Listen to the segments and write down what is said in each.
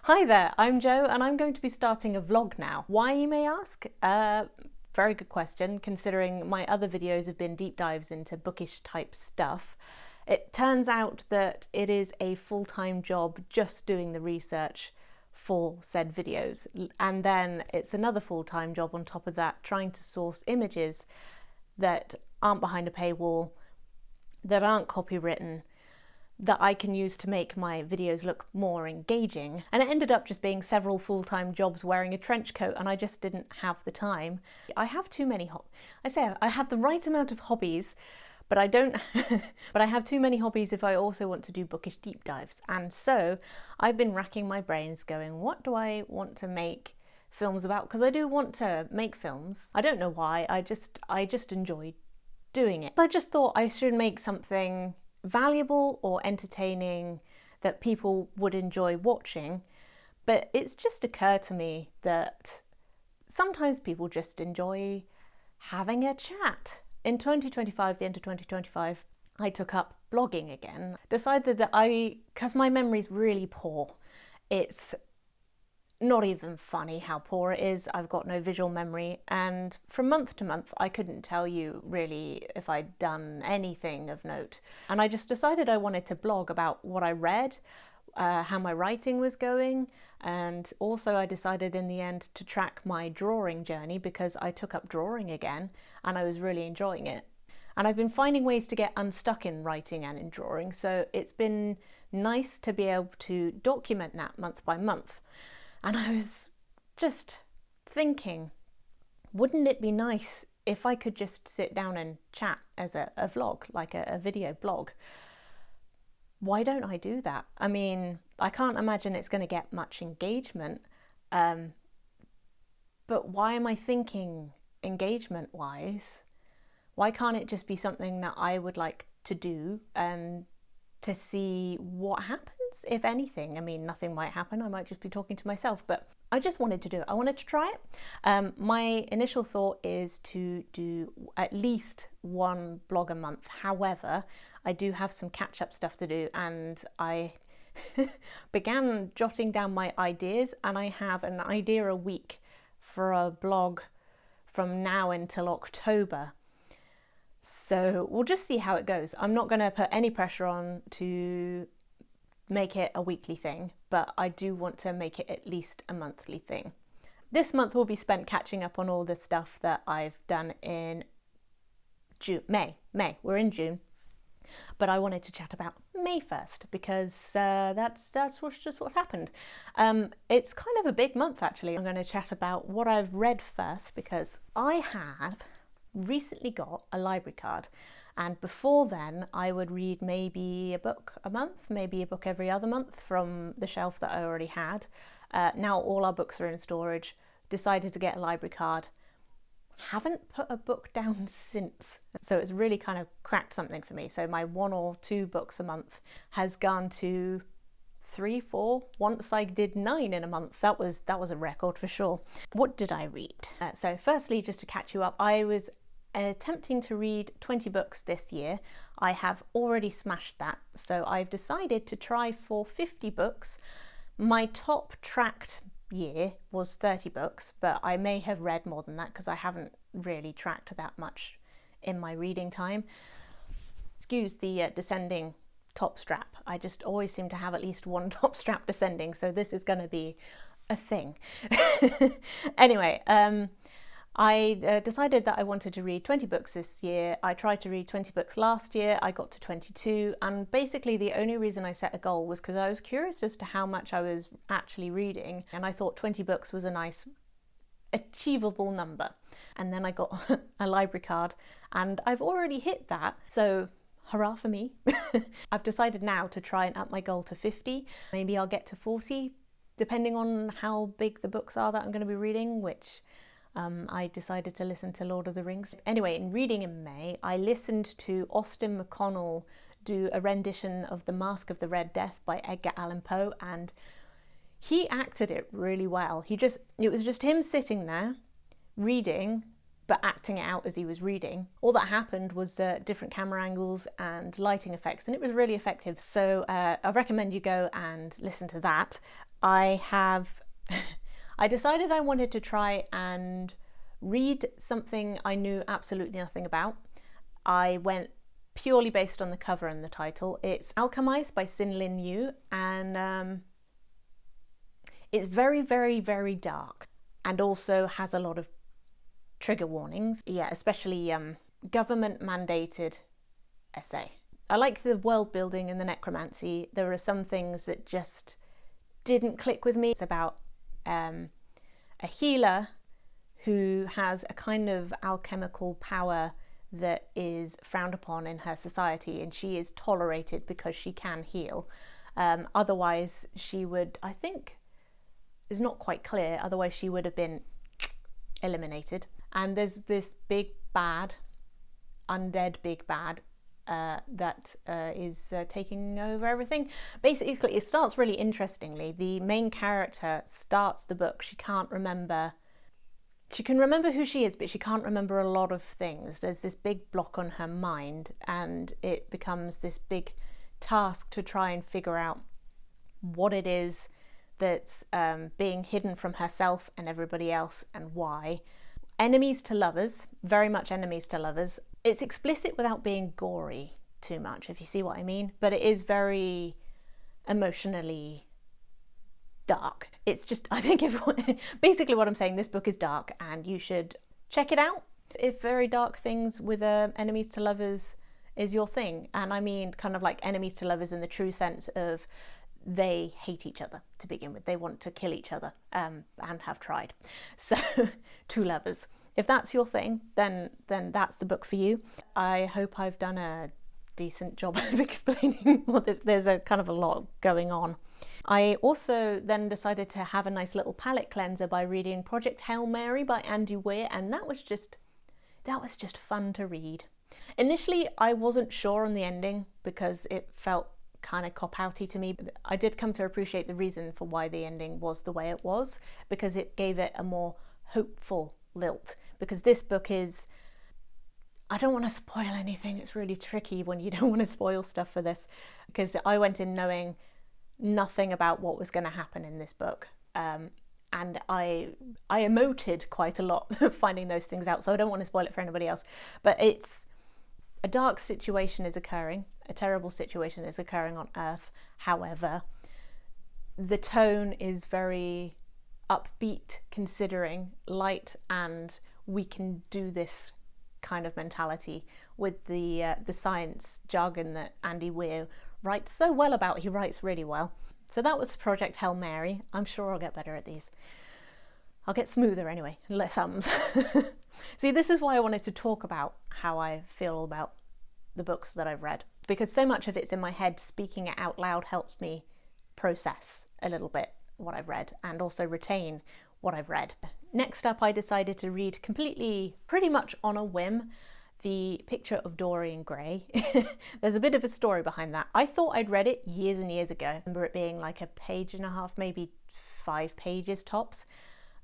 Hi there, I'm Jo and I'm going to be starting a vlog now. Why, you may ask? Very good question, considering my other videos have been deep dives into bookish type stuff. It turns out that it is a full-time job just doing the research for said videos, and then it's another full-time job on top of that trying to source images that aren't behind a paywall, that aren't copywritten, that I can use to make my videos look more engaging. And it ended up just being several full-time jobs wearing a trench coat, and I just didn't have the time. I have too many I have the right amount of hobbies, but I don't but I have too many hobbies if I also want to do bookish deep dives. And so I've been racking my brains going, what do I want to make films about? Because I do want to make films. I don't know why, I just enjoy doing it. I just thought I should make something valuable or entertaining that people would enjoy watching. But it's just occurred to me that sometimes people just enjoy having a chat. In 2025, the end of 2025, I took up blogging again. Decided that because my memory's really poor, it's not even funny how poor it is. I've got no visual memory, and from month to month I couldn't tell you really if I'd done anything of note. And I just decided I wanted to blog about what I read, how my writing was going, and also I decided in the end to track my drawing journey because I took up drawing again and I was really enjoying it. And I've been finding ways to get unstuck in writing and in drawing, so it's been nice to be able to document that month by month. And I was just thinking, wouldn't it be nice if I could just sit down and chat as a vlog, like a video blog? Why don't I do that? I mean, I can't imagine it's going to get much engagement, but why am I thinking engagement-wise? Why can't it just be something that I would like to do and to see what happens, if anything? I mean, nothing might happen, I might just be talking to myself, but I just wanted to do it. I wanted to try it. My initial thought is to do at least one blog a month. However, I do have some catch-up stuff to do, and I began jotting down my ideas, and I have an idea a week for a blog from now until October. So we'll just see how it goes. I'm not going to put any pressure on to make it a weekly thing, but I do want to make it at least a monthly thing. This month will be spent catching up on all the stuff that I've done in May. We're in June, but I wanted to chat about May first because that's just what's happened. It's kind of a big month actually. I'm going to chat about what I've read first because I have recently got a library card, and before then I would read maybe a book a month, maybe a book every other month from the shelf that I already had. Now all our books are in storage. Decided to get a library card. Haven't put a book down since, so it's really kind of cracked something for me. So my 1 or 2 books a month has gone to 3, 4. Once I did 9 in a month. That was a record for sure. What did I read? So firstly, just to catch you up, I was attempting to read 20 books this year. I have already smashed that, so I've decided to try for 50 books. My top tracked year was 30 books, but I may have read more than that because I haven't really tracked that much in my reading time. Excuse the descending top strap. I just always seem to have at least one top strap descending, so this is going to be a thing. Anyway, I decided that I wanted to read 20 books this year. I tried to read 20 books last year. I got to 22, and basically the only reason I set a goal was because I was curious as to how much I was actually reading, and I thought 20 books was a nice achievable number. And then I got a library card and I've already hit that, so hurrah for me. I've decided now to try and up my goal to 50. Maybe I'll get to 40 depending on how big the books are that I'm going to be reading, which I decided to listen to Lord of the Rings. Anyway, in reading in May, I listened to Austin McConnell do a rendition of The Masque of the Red Death by Edgar Allan Poe, and he acted it really well. It was just him sitting there reading, but acting it out as he was reading. All that happened was different camera angles and lighting effects, and it was really effective. So I recommend you go and listen to that. I have I decided I wanted to try and read something I knew absolutely nothing about. I went purely based on the cover and the title. It's Alchemized by Sin Lin Yu, and it's very, very, very dark, and also has a lot of trigger warnings. Yeah, especially government mandated essay. I like the world building and the necromancy. There are some things that just didn't click with me. It's about a healer who has a kind of alchemical power that is frowned upon in her society, and she is tolerated because she can heal. Otherwise, she would, I think, is not quite clear, otherwise she would have been eliminated. And there's this big bad, undead big bad, that is taking over everything. Basically, it starts really interestingly. The main character starts the book, she can't remember, she can remember who she is, but she can't remember a lot of things. There's this big block on her mind, and it becomes this big task to try and figure out what it is that's being hidden from herself and everybody else, and why. Enemies to lovers, very much enemies to lovers. It's explicit without being gory too much, if you see what I mean, but it is very emotionally dark. It's just, I think if basically what I'm saying, this book is dark and you should check it out if very dark things with enemies to lovers is your thing. And I mean kind of like enemies to lovers in the true sense of they hate each other to begin with. They want to kill each other, and have tried. So two lovers. If that's your thing, then that's the book for you. I hope I've done a decent job of explaining what there's a kind of a lot going on. I also then decided to have a nice little palate cleanser by reading Project Hail Mary by Andy Weir, and that was just fun to read. Initially, I wasn't sure on the ending because it felt kind of cop-outy to me. I did come to appreciate the reason for why the ending was the way it was, because it gave it a more hopeful lilt. Because this book is, I don't want to spoil anything, it's really tricky when you don't want to spoil stuff for this, because I went in knowing nothing about what was going to happen in this book, and I emoted quite a lot finding those things out, so I don't want to spoil it for anybody else. But it's a dark situation is occurring, a terrible situation is occurring on Earth. However, the tone is very upbeat, considering, light, and we can do this kind of mentality with the science jargon that Andy Weir writes so well about. He writes really well. So that was Project Hail Mary. I'm sure I'll get better at these. I'll get smoother anyway, less ums. See, this is why I wanted to talk about how I feel about the books that I've read, because so much of it's in my head. Speaking it out loud helps me process a little bit what I've read and also retain what I've read. Next up, I decided to read completely, pretty much on a whim, The Picture of Dorian Gray. There's a bit of a story behind that. I thought I'd read it years and years ago. I remember it being like a page and a half, maybe 5 pages tops,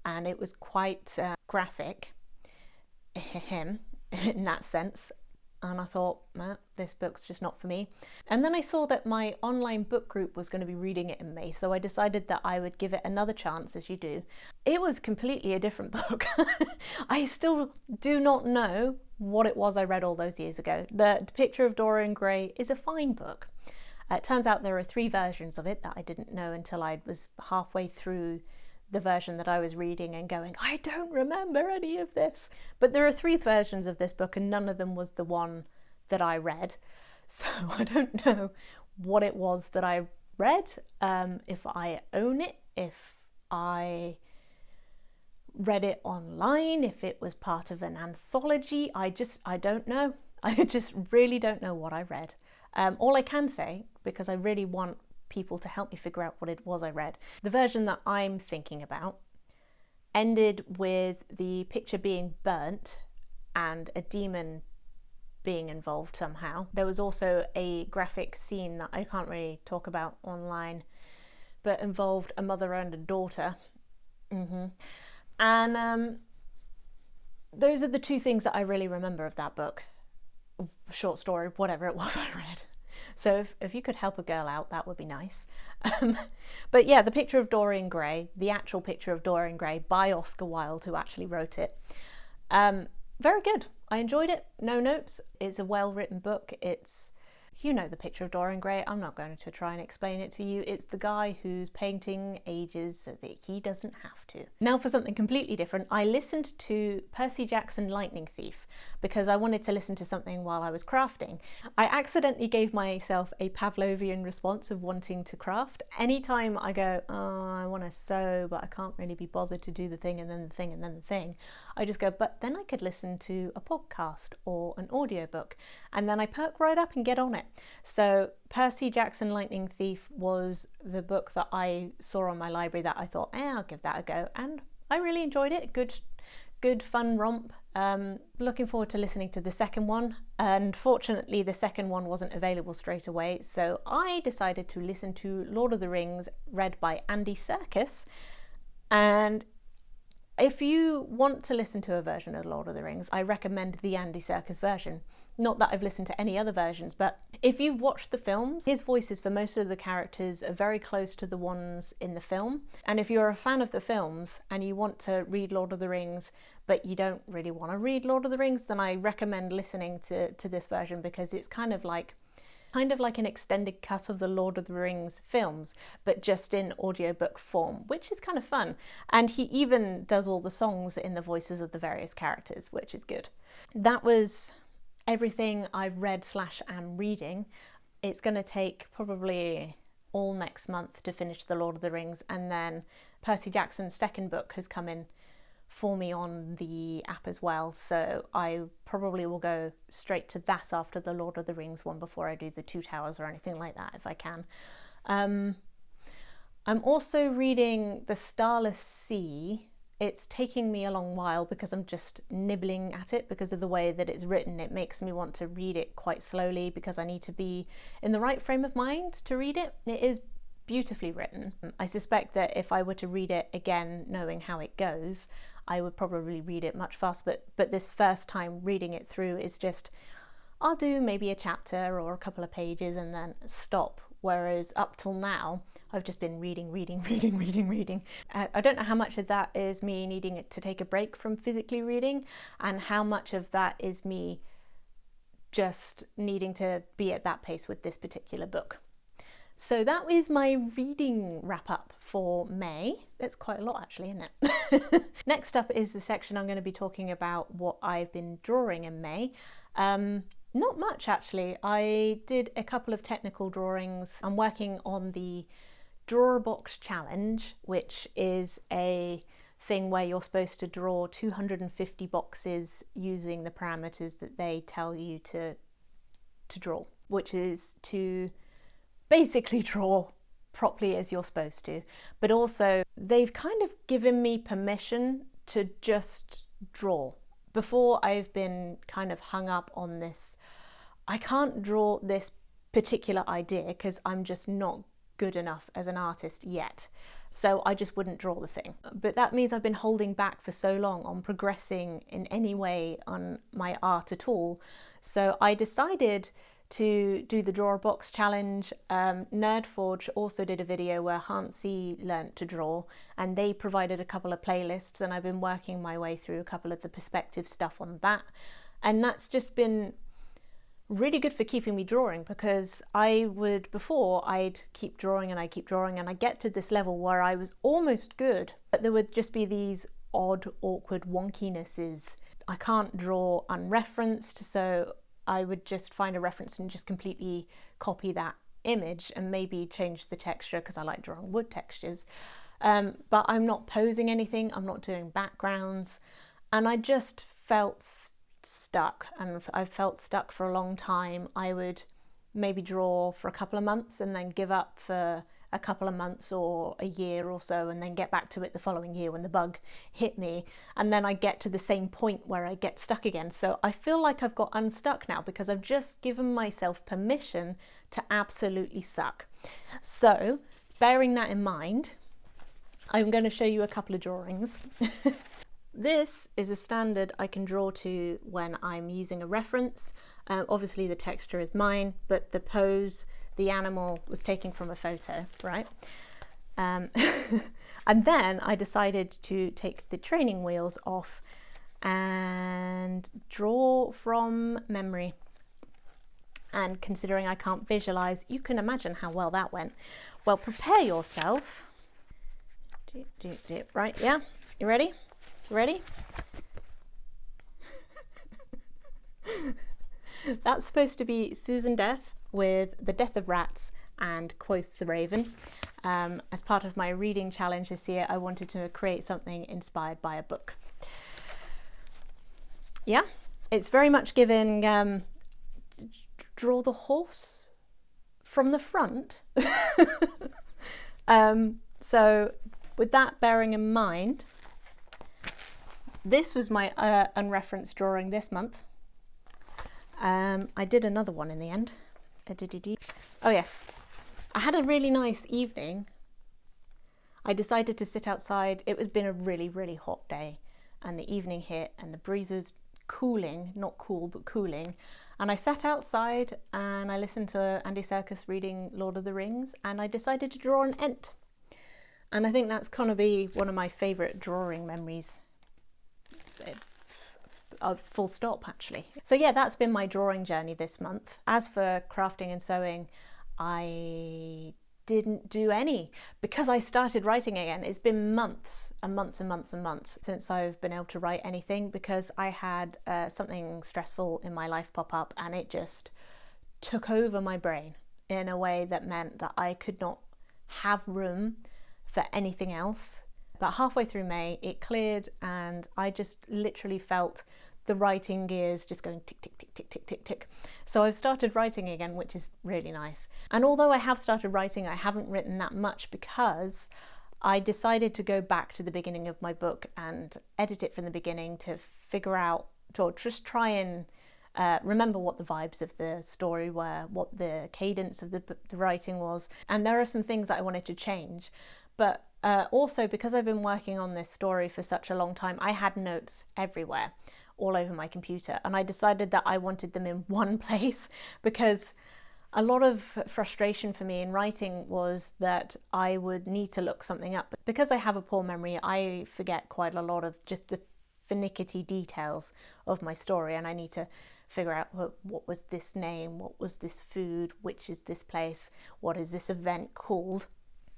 and it was quite graphic in that sense. And I thought, this book's just not for me. And then I saw that my online book group was going to be reading it in May, so I decided that I would give it another chance, as you do. It was completely a different book. I still do not know what it was I read all those years ago. The Picture of Dorian Gray is a fine book. It turns out there are 3 versions of it that I didn't know until I was halfway through the version that I was reading and going, I don't remember any of this. But there are 3 versions of this book and none of them was the one that I read. So I don't know what it was that I read, if I own it, if I read it online, if it was part of an anthology. I don't know. I just really don't know what I read. All I can say, because I really want people to help me figure out what it was I read, the version that I'm thinking about ended with the picture being burnt and a demon being involved somehow. There was also a graphic scene that I can't really talk about online, but involved a mother and a daughter. And those are the 2 things that I really remember of that book, short story, whatever it was I read. So if you could help a girl out, that would be nice. But yeah, the picture of Dorian Gray, the actual picture of Dorian Gray by Oscar Wilde, who actually wrote it. Very good. I enjoyed it. No notes. It's a well-written book. You know the picture of Dorian Gray. I'm not going to try and explain it to you. It's the guy whose painting ages so that he doesn't have to. Now for something completely different. I listened to Percy Jackson Lightning Thief because I wanted to listen to something while I was crafting. I accidentally gave myself a Pavlovian response of wanting to craft. Anytime I go, oh, I want to sew, but I can't really be bothered to do the thing and then the thing and then the thing, I just go, but then I could listen to a podcast or an audiobook, and then I perk right up and get on it. So Percy Jackson Lightning Thief was the book that I saw on my library that I thought, I'll give that a go, and I really enjoyed it. Good fun romp. Looking forward to listening to the second one. Unfortunately, the second one wasn't available straight away, so I decided to listen to Lord of the Rings read by Andy Serkis. And if you want to listen to a version of Lord of the Rings, I recommend the Andy Serkis version. Not that I've listened to any other versions, but if you've watched the films, his voices for most of the characters are very close to the ones in the film. And if you're a fan of the films and you want to read Lord of the Rings, but you don't really want to read Lord of the Rings, then I recommend listening to this version, because it's kind of like an extended cut of the Lord of the Rings films, but just in audiobook form, which is kind of fun. And he even does all the songs in the voices of the various characters, which is good. That was everything I've read / am reading. It's going to take probably all next month to finish the Lord of the Rings, and then Percy Jackson's second book has come in for me on the app as well, so I probably will go straight to that after the Lord of the Rings one before I do the Two Towers or anything like that, if I can. I'm also reading The Starless Sea. It's taking me a long while because I'm just nibbling at it because of the way that it's written. It makes me want to read it quite slowly because I need to be in the right frame of mind to read it. It is beautifully written. I suspect that if I were to read it again knowing how it goes, I would probably read it much faster, but this first time reading it through is just, I'll do maybe a chapter or a couple of pages and then stop, whereas up till now I've just been reading. I don't know how much of that is me needing to take a break from physically reading, and how much of that is me just needing to be at that pace with this particular book. So that is my reading wrap up for May. That's quite a lot actually, isn't it? Next up is the section I'm going to be talking about what I've been drawing in May. Not much actually. I did a couple of technical drawings. I'm working on the Drawer Box Challenge, which is a thing where you're supposed to draw 250 boxes using the parameters that they tell you to draw, which is to basically draw properly as you're supposed to, but also they've kind of given me permission to just draw. Before, I've been kind of hung up on this, I can't draw this particular idea because I'm just not good enough as an artist yet, so I just wouldn't draw the thing. But that means I've been holding back for so long on progressing in any way on my art at all, so I decided to do the Drawer Box Challenge. Nerdforge also did a video where Hansi learnt to draw, and they provided a couple of playlists, and I've been working my way through a couple of the perspective stuff on that, and that's just been really good for keeping me drawing, because before I'd keep drawing and I'd get to this level where I was almost good, but there would just be these odd, awkward wonkinesses. I can't draw unreferenced, so I would just find a reference and just completely copy that image and maybe change the texture because I like drawing wood textures. But I'm not posing anything, I'm not doing backgrounds, and I just felt stuck, and I felt stuck for a long time. I would maybe draw for a couple of months and then give up for a couple of months or a year or so, and then get back to it the following year when the bug hit me, and then I get to the same point where I get stuck again. So I feel like I've got unstuck now because I've just given myself permission to absolutely suck. So bearing that in mind, I'm going to show you a couple of drawings. This is a standard I can draw to when I'm using a reference. Obviously the texture is mine, but the pose, the animal was taken from a photo, right? And then I decided to take the training wheels off and draw from memory. And considering I can't visualize, you can imagine how well that went. Well, prepare yourself. Right, yeah? You ready? Ready? That's supposed to be Susan Death with The Death of Rats and Quoth the Raven. As part of my reading challenge this year, I wanted to create something inspired by a book. Yeah, it's very much given draw the horse from the front. So with that bearing in mind, this was my unreferenced drawing this month. I did another one in the end. Oh yes, I had a really nice evening. I decided to sit outside. It was been a really, really hot day, and the evening hit and the breeze was cooling, not cool, but cooling. And I sat outside and I listened to Andy Serkis reading Lord of the Rings, and I decided to draw an ent. And I think that's gonna be one of my favourite drawing memories. Full stop, actually. So yeah, that's been my drawing journey this month. As for crafting and sewing, I didn't do any because I started writing again. It's been months and months and months and months since I've been able to write anything, because I had something stressful in my life pop up and it just took over my brain in a way that meant that I could not have room for anything else. But halfway through May, it cleared and I just literally felt the writing gears just going tick, tick, tick, tick, tick, tick, tick. So I've started writing again, which is really nice. And although I have started writing, I haven't written that much because I decided to go back to the beginning of my book and edit it from the beginning to figure out, or just try and remember what the vibes of the story were, what the cadence of the writing was. And there are some things that I wanted to change. But also, because I've been working on this story for such a long time, I had notes everywhere, all over my computer, and I decided that I wanted them in one place, because a lot of frustration for me in writing was that I would need to look something up. Because I have a poor memory, I forget quite a lot of just the finicky details of my story, and I need to figure out what was this name, what was this food, which is this place, what is this event called,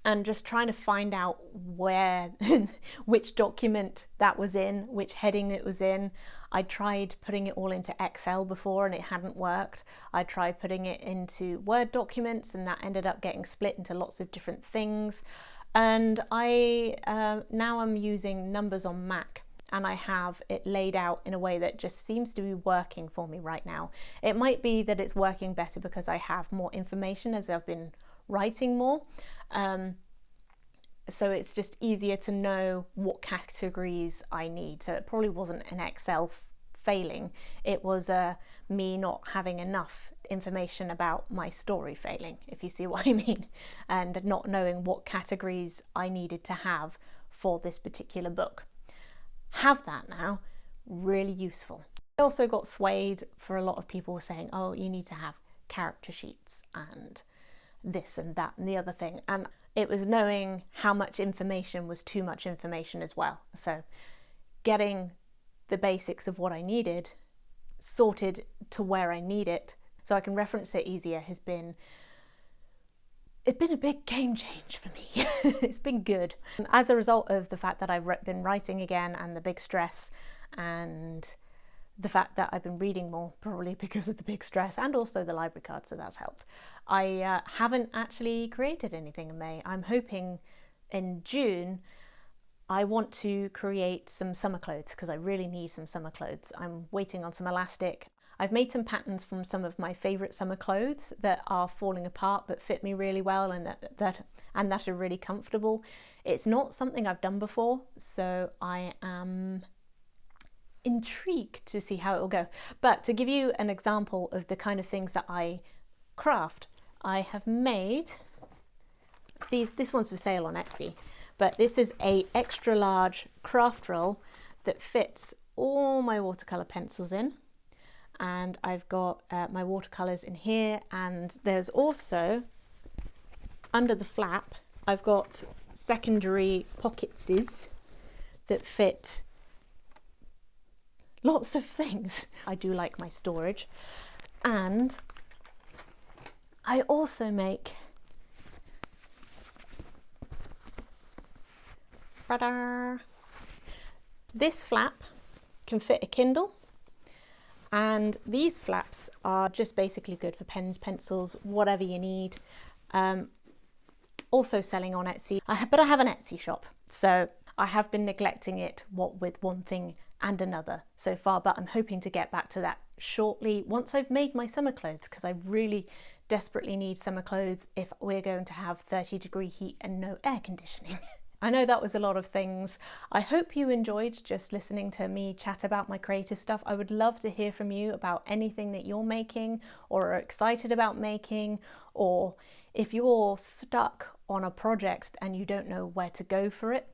and just trying to find out where, which document that was in, which heading it was in. I tried putting it all into Excel before and it hadn't worked. I tried putting it into Word documents and that ended up getting split into lots of different things. And now I'm using numbers on Mac, and I have it laid out in a way that just seems to be working for me right now. It might be that it's working better because I have more information as I've been writing more. So it's just easier to know what categories I need. So it probably wasn't an Excel failing. It was me not having enough information about my story failing, if you see what I mean, and not knowing what categories I needed to have for this particular book. Have that now, really useful. I also got swayed for a lot of people saying, oh, you need to have character sheets and this and that and the other thing, and it was knowing how much information was too much information as well. So getting the basics of what I needed sorted to where I need it so I can reference it easier it's been a big game change for me. It's been good. As a result of the fact that I've been writing again, and the big stress, and the fact that I've been reading more, probably because of the big stress, and also the library card, so that's helped. I haven't actually created anything in May. I'm hoping in June I want to create some summer clothes, because I really need some summer clothes. I'm waiting on some elastic. I've made some patterns from some of my favourite summer clothes that are falling apart but fit me really well, and that are really comfortable. It's not something I've done before, so I am intrigued to see how it will go. But to give you an example of the kind of things that I craft, I have made these. This one's for sale on Etsy, but this is a extra large craft roll that fits all my watercolor pencils in, and I've got my watercolors in here, and there's also under the flap I've got secondary pocketses that fit lots of things. I do like my storage, and I also make this flap can fit a Kindle, and these flaps are just basically good for pens, pencils, whatever you need. Also selling on Etsy, but I have an Etsy shop, so I have been neglecting it, what with one thing and another so far, but I'm hoping to get back to that shortly once I've made my summer clothes, because I really desperately need summer clothes if we're going to have 30-degree heat and no air conditioning. I know that was a lot of things. I hope you enjoyed just listening to me chat about my creative stuff. I would love to hear from you about anything that you're making or are excited about making, or if you're stuck on a project and you don't know where to go for it.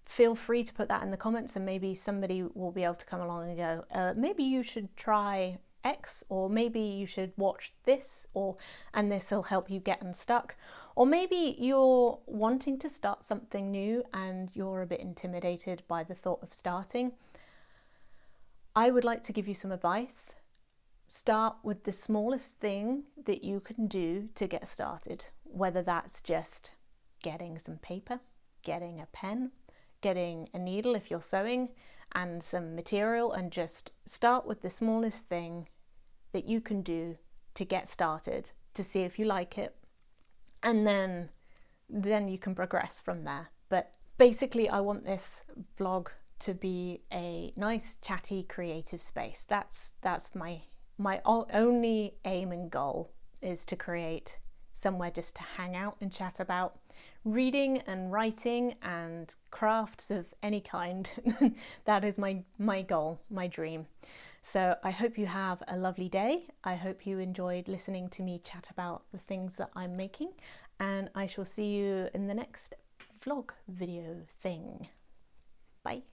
Feel free to put that in the comments, and maybe somebody will be able to come along and go, maybe you should try X, or maybe you should watch this, and this will help you get unstuck. Or maybe you're wanting to start something new and you're a bit intimidated by the thought of starting. I would like to give you some advice. Start with the smallest thing that you can do to get started, whether that's just getting some paper, getting a pen, getting a needle if you're sewing, and some material, and just start with the smallest thing that you can do to get started, to see if you like it, and then you can progress from there. But basically I want this vlog to be a nice, chatty, creative space. That's my only aim and goal, is to create somewhere just to hang out and chat about reading and writing and crafts of any kind. That is my goal, my dream. So I hope you have a lovely day. I hope you enjoyed listening to me chat about the things that I'm making, and I shall see you in the next vlog video thing. Bye.